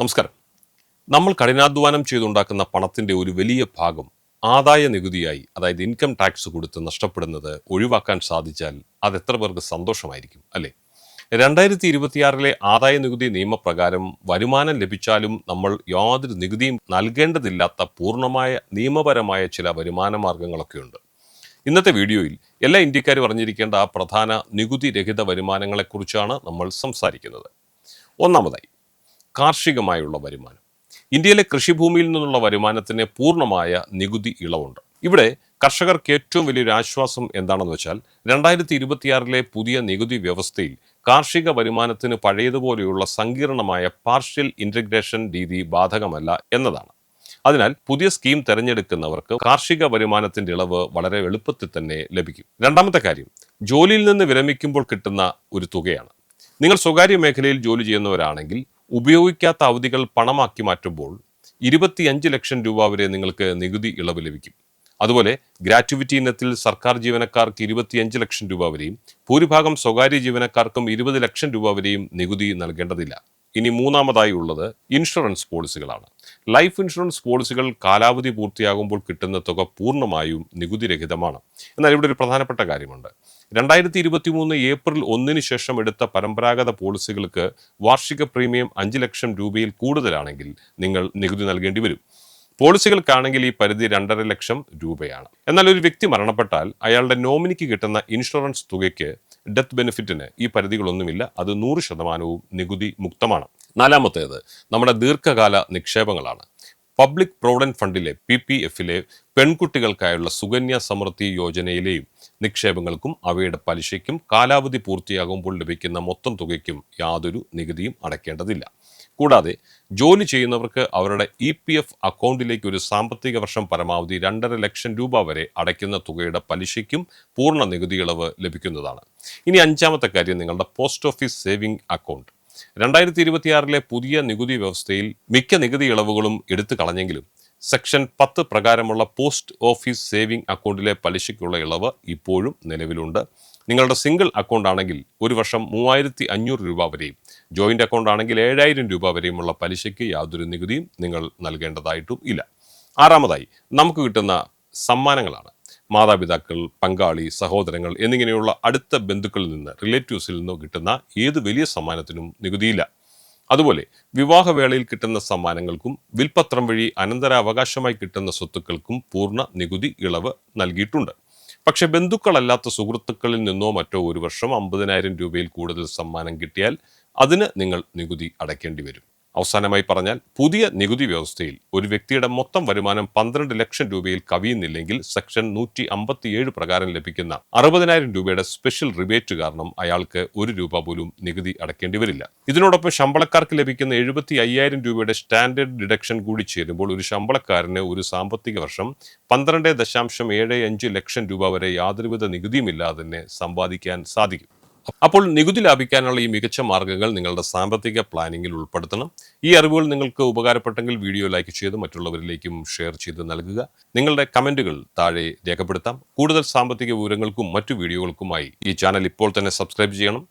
നമസ്കാരം. നമ്മൾ കഠിനാധ്വാനം ചെയ്തുണ്ടാക്കുന്ന പണത്തിന്റെ ഒരു വലിയ ഭാഗം ആദായ നികുതിയായി, അതായത് ഇൻകം ടാക്സ് കൊടുത്ത് നഷ്ടപ്പെടുന്നത് ഒഴിവാക്കാൻ സാധിച്ചാൽ അത് എത്ര പേർക്ക് സന്തോഷമായിരിക്കും അല്ലേ? 2026 ആദായ നികുതി നിയമപ്രകാരം വരുമാനം ലഭിച്ചാലും നമ്മൾ യാതൊരു നികുതിയും നൽകേണ്ടതില്ലാത്ത പൂർണ്ണമായ നിയമപരമായ ചില വരുമാന മാർഗങ്ങളൊക്കെയുണ്ട്. ഇന്നത്തെ വീഡിയോയിൽ എല്ലാ ഇന്ത്യക്കാരും അറിഞ്ഞിരിക്കേണ്ട ആ പ്രധാന നികുതി രഹിത വരുമാനങ്ങളെക്കുറിച്ചാണ് നമ്മൾ സംസാരിക്കുന്നത്. ഒന്നാമതായി, കാർഷികമായുള്ള വരുമാനം. ഇന്ത്യയിലെ കൃഷിഭൂമിയിൽ നിന്നുള്ള വരുമാനത്തിന് പൂർണ്ണമായ നികുതി ഇളവുണ്ട്. ഇവിടെ കർഷകർക്ക് ഏറ്റവും വലിയൊരു ആശ്വാസം എന്താണെന്ന് വെച്ചാൽ 2026 പുതിയ നികുതി വ്യവസ്ഥയിൽ കാർഷിക വരുമാനത്തിന് പഴയതുപോലെയുള്ള സങ്കീർണമായ പാർഷ്യൽ ഇന്റഗ്രേഷൻ രീതി ബാധകമല്ല എന്നതാണ്. അതിനാൽ പുതിയ സ്കീം തിരഞ്ഞെടുക്കുന്നവർക്ക് കാർഷിക വരുമാനത്തിന്റെ ഇളവ് വളരെ എളുപ്പത്തിൽ തന്നെ ലഭിക്കും. രണ്ടാമത്തെ കാര്യം, ജോലിയിൽ നിന്ന് വിരമിക്കുമ്പോൾ കിട്ടുന്ന ഒരു തുകയാണ്. നിങ്ങൾ സ്വകാര്യ മേഖലയിൽ ജോലി ചെയ്യുന്നവരാണെങ്കിൽ ഉപയോഗിക്കാത്ത അവധികൾ പണമാക്കി മാറ്റുമ്പോൾ 25 ലക്ഷം രൂപ വരെ നിങ്ങൾക്ക് നികുതി ഇളവ് ലഭിക്കും. അതുപോലെ ഗ്രാറ്റുവിറ്റി ഇനത്തിൽ സർക്കാർ ജീവനക്കാർക്ക് 25 ലക്ഷം രൂപ വരെയും ഭൂരിഭാഗം സ്വകാര്യ ജീവനക്കാർക്കും 20 ലക്ഷം രൂപ വരെയും നികുതി നൽകേണ്ടതില്ല. ഇനി മൂന്നാമതായി ഉള്ളത് ഇൻഷുറൻസ് പോളിസികളാണ്. ലൈഫ് ഇൻഷുറൻസ് പോളിസികൾ കാലാവധി പൂർത്തിയാകുമ്പോൾ കിട്ടുന്ന തുക പൂർണ്ണമായും നികുതിരഹിതമാണ്. എന്നാൽ ഇവിടെ ഒരു പ്രധാനപ്പെട്ട കാര്യമുണ്ട്. 2023 ഏപ്രിൽ 1 ശേഷം എടുത്ത പരമ്പരാഗത പോളിസികൾക്ക് വാർഷിക പ്രീമിയം 5 ലക്ഷം രൂപയിൽ കൂടുതലാണെങ്കിൽ നിങ്ങൾ നികുതി നൽകേണ്ടി വരും. പോളിസികൾക്കാണെങ്കിൽ ഈ പരിധി 2.5 ലക്ഷം രൂപയാണ്. എന്നാൽ ഒരു വ്യക്തി മരണപ്പെട്ടാൽ അയാളുടെ നോമിനിക്ക് കിട്ടുന്ന ഇൻഷുറൻസ് തുകയ്ക്ക്, ഡെത്ത് ബെനിഫിറ്റിന് ഈ പരിധികളൊന്നുമില്ല. അത് 100% നികുതി മുക്തമാണ്. നാലാമത്തേത് നമ്മുടെ ദീർഘകാല നിക്ഷേപങ്ങളാണ്. Public provident ഫണ്ടിലെ PPF പെൺകുട്ടികൾക്കായുള്ള Sukanya Samriddhi യോജനയിലെയും നിക്ഷേപങ്ങൾക്കും അവയുടെ പലിശയ്ക്കും കാലാവധി പൂർത്തിയാകുമ്പോൾ ലഭിക്കുന്ന മൊത്തം തുകയ്ക്കും യാതൊരു നികുതിയും അടയ്ക്കേണ്ടതില്ല. കൂടാതെ ജോലി ചെയ്യുന്നവർക്ക് അവരുടെ EPF അക്കൗണ്ടിലേക്ക് ഒരു സാമ്പത്തിക വർഷം പരമാവധി 2.5 ലക്ഷം രൂപ വരെ അടയ്ക്കുന്ന തുകയുടെ പലിശയ്ക്കും പൂർണ്ണ നികുതി ഇളവ് ലഭിക്കുന്നതാണ്. ഇനി അഞ്ചാമത്തെ കാര്യം, നിങ്ങളുടെ പോസ്റ്റ് ഓഫീസ് സേവിംഗ് അക്കൗണ്ട്. 2026 പുതിയ നികുതി വ്യവസ്ഥയിൽ മിക്ക നികുതി ഇളവുകളും എടുത്തു കളഞ്ഞെങ്കിലും സെക്ഷൻ 10 പ്രകാരമുള്ള പോസ്റ്റ് ഓഫീസ് സേവിംഗ് അക്കൗണ്ടിലെ പലിശയ്ക്കുള്ള ഇളവ് ഇപ്പോഴും നിലവിലുണ്ട്. നിങ്ങളുടെ സിംഗിൾ അക്കൗണ്ട് ആണെങ്കിൽ ഒരു വർഷം 3500 രൂപ വരെയും, ജോയിന്റ് അക്കൗണ്ട് ആണെങ്കിൽ 7000 രൂപ വരെയുമുള്ള പലിശയ്ക്ക് യാതൊരു നികുതിയും നിങ്ങൾ നൽകേണ്ടതായിട്ടും ഇല്ല. ആറാമതായി നമുക്ക് കിട്ടുന്ന സമ്മാനങ്ങളാണ്. മാതാപിതാക്കൾ, പങ്കാളി, സഹോദരങ്ങൾ എന്നിങ്ങനെയുള്ള അടുത്ത ബന്ധുക്കളിൽ നിന്ന്, റിലേറ്റീവ്സിൽ നിന്നോ കിട്ടുന്ന ഏത് വലിയ സമ്മാനത്തിനും നികുതിയില്ല. അതുപോലെ വിവാഹവേളയിൽ കിട്ടുന്ന സമ്മാനങ്ങൾക്കും വിൽപത്രം വഴി അനന്തരാവകാശമായി കിട്ടുന്ന സ്വത്തുക്കൾക്കും പൂർണ്ണ നികുതി ഇളവ് നൽകിയിട്ടുണ്ട്. പക്ഷെ ബന്ധുക്കളല്ലാത്ത സുഹൃത്തുക്കളിൽ നിന്നോ മറ്റോ ഒരു വർഷം 50,000 രൂപയിൽ കൂടുതൽ സമ്മാനം കിട്ടിയാൽ അതിന് നിങ്ങൾ നികുതി അടയ്ക്കേണ്ടി വരും. അവസാനമായി പറഞ്ഞാൽ, പുതിയ നികുതി വ്യവസ്ഥയിൽ ഒരു വ്യക്തിയുടെ മൊത്തം വരുമാനം 12 ലക്ഷം രൂപയിൽ കവിയുന്നില്ലെങ്കിൽ സെക്ഷൻ 157 പ്രകാരം ലഭിക്കുന്ന 60,000 രൂപയുടെ സ്പെഷ്യൽ റിബേറ്റ് കാരണം അയാൾക്ക് 1 രൂപ പോലും നികുതി അടയ്ക്കേണ്ടി വരില്ല. ഇതിനോടൊപ്പം ശമ്പളക്കാർക്ക് ലഭിക്കുന്ന 75,000 രൂപയുടെ സ്റ്റാൻഡേർഡ് ഡിഡക്ഷൻ കൂടി ചേരുമ്പോൾ ഒരു ശമ്പളക്കാരന് ഒരു സാമ്പത്തിക വർഷം 12.75 ലക്ഷം രൂപ വരെ യാതൊരുവിധ നികുതിയുമില്ലാതെ തന്നെ സമ്പാദിക്കാൻ സാധിക്കും. അപ്പോൾ നികുതി ലാഭിക്കാനുള്ള ഈ മികച്ച മാർഗ്ഗങ്ങൾ നിങ്ങളുടെ സാമ്പത്തിക പ്ലാനിങ്ങിൽ ഉൾപ്പെടുത്തണം. ഈ അറിവുകൾ നിങ്ങൾക്ക് ഉപകാരപ്പെട്ടെങ്കിൽ വീഡിയോ ലൈക്ക് ചെയ്ത് മറ്റുള്ളവരിലേക്കും ഷെയർ ചെയ്ത് നൽകുക. നിങ്ങളുടെ കമന്റുകൾ താഴെ രേഖപ്പെടുത്താം. കൂടുതൽ സാമ്പത്തിക വിവരങ്ങൾക്കും മറ്റു വീഡിയോകൾക്കുമായി ഈ ചാനൽ ഇപ്പോൾ തന്നെ സബ്സ്ക്രൈബ് ചെയ്യണം.